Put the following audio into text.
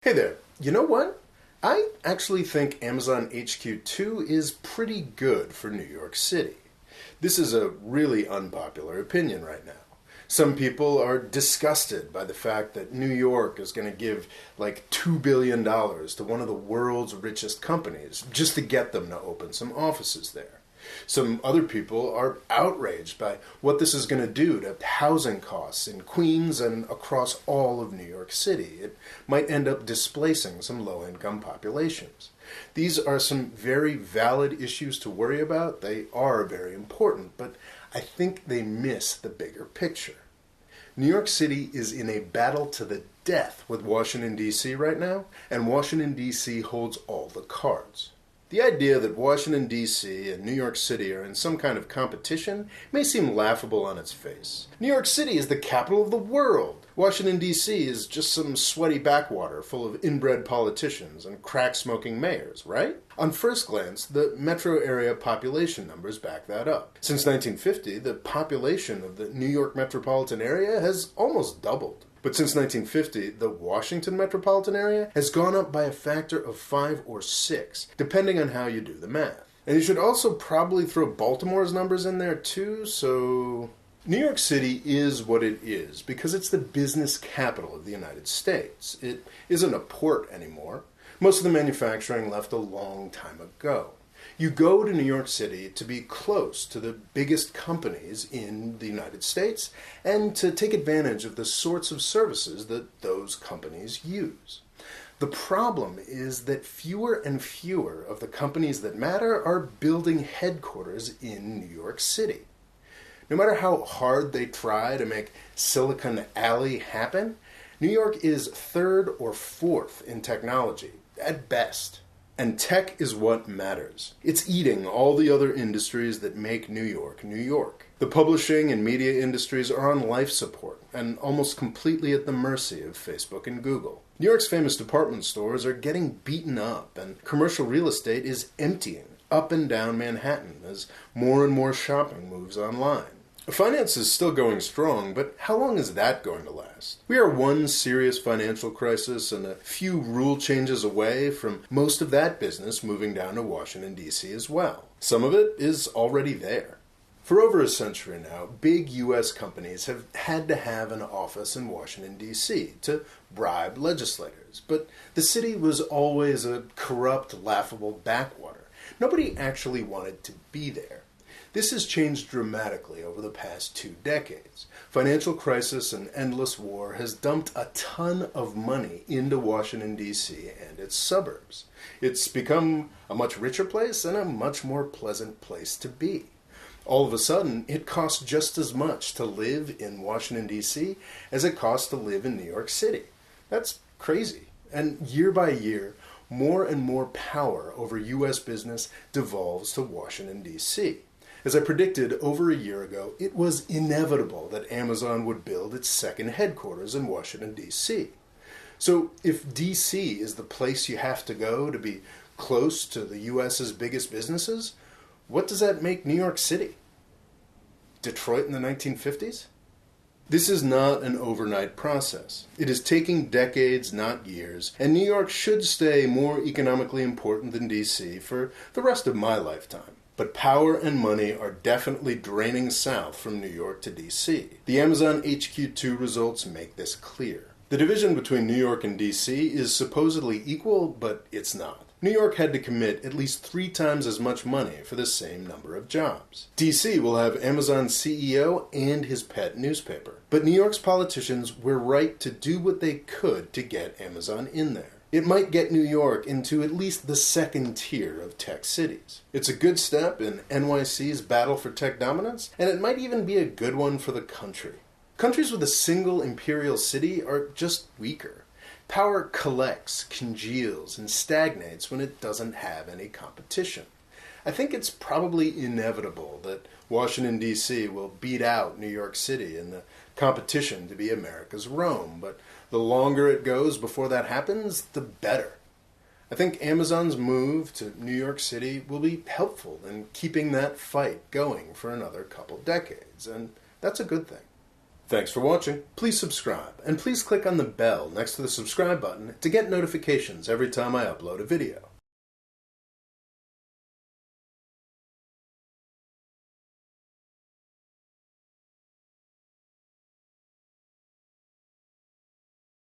Hey there, you know what? I actually think Amazon HQ2 is pretty good for New York City. This is a really unpopular opinion right now. Some people are disgusted by the fact that New York is going to give like $2 billion to one of the world's richest companies just to get them to open some offices there. Some other people are outraged by what this is going to do to housing costs in Queens and across all of New York City. It might end up displacing some low-income populations. These are some very valid issues to worry about. They are very important, but I think they miss the bigger picture. New York City is in a battle to the death with Washington, D.C. right now, and Washington, D.C. holds all the cards. The idea that Washington, D.C. and New York City are in some kind of competition may seem laughable on its face. New York City is the capital of the world. Washington, D.C. is just some sweaty backwater full of inbred politicians and crack-smoking mayors, right? On first glance, the metro area population numbers back that up. Since 1950, the population of the New York metropolitan area has almost doubled. But since 1950, the Washington metropolitan area has gone up by a factor of 5 or 6, depending on how you do the math. And you should also probably throw Baltimore's numbers in there too, so... New York City is what it is because it's the business capital of the United States. It isn't a port anymore. Most of the manufacturing left a long time ago. You go to New York City to be close to the biggest companies in the United States and to take advantage of the sorts of services that those companies use. The problem is that fewer and fewer of the companies that matter are building headquarters in New York City. No matter how hard they try to make Silicon Alley happen, New York is third or fourth in technology, at best. And tech is what matters. It's eating all the other industries that make New York, New York. The publishing and media industries are on life support and almost completely at the mercy of Facebook and Google. New York's famous department stores are getting beaten up, and commercial real estate is emptying up and down Manhattan as more and more shopping moves online. Finance is still going strong, but how long is that going to last? We are one serious financial crisis and a few rule changes away from most of that business moving down to Washington, D.C. as well. Some of it is already there. For over a century now, big U.S. companies have had to have an office in Washington, D.C. to bribe legislators, but the city was always a corrupt, laughable backwater. Nobody actually wanted to be there. This has changed dramatically over the past 2 decades. Financial crisis and endless war has dumped a ton of money into Washington, D.C. and its suburbs. It's become a much richer place and a much more pleasant place to be. All of a sudden, it costs just as much to live in Washington, D.C. as it costs to live in New York City. That's crazy. And year by year, more and more power over U.S. business devolves to Washington, D.C. As I predicted over a year ago, it was inevitable that Amazon would build its second headquarters in Washington, D.C. So if D.C. is the place you have to go to be close to the U.S.'s biggest businesses, what does that make New York City? Detroit in the 1950s? This is not an overnight process. It is taking decades, not years, and New York should stay more economically important than D.C. for the rest of my lifetime. But power and money are definitely draining south from New York to D.C. The Amazon HQ2 results make this clear. The division between New York and D.C. is supposedly equal, but it's not. New York had to commit at least 3 times as much money for the same number of jobs. D.C. will have Amazon's CEO and his pet newspaper. But New York's politicians were right to do what they could to get Amazon in there. It might get New York into at least the second tier of tech cities. It's a good step in NYC's battle for tech dominance, and it might even be a good one for the country. Countries with a single imperial city are just weaker. Power collects, congeals, and stagnates when it doesn't have any competition. I think it's probably inevitable that Washington, D.C. will beat out New York City in the competition to be America's Rome, but the longer it goes before that happens, the better. I think Amazon's move to New York City will be helpful in keeping that fight going for another couple decades, and that's a good thing. Thanks for watching. Please subscribe, and please click on the bell next to the subscribe button to get notifications every time I upload a video.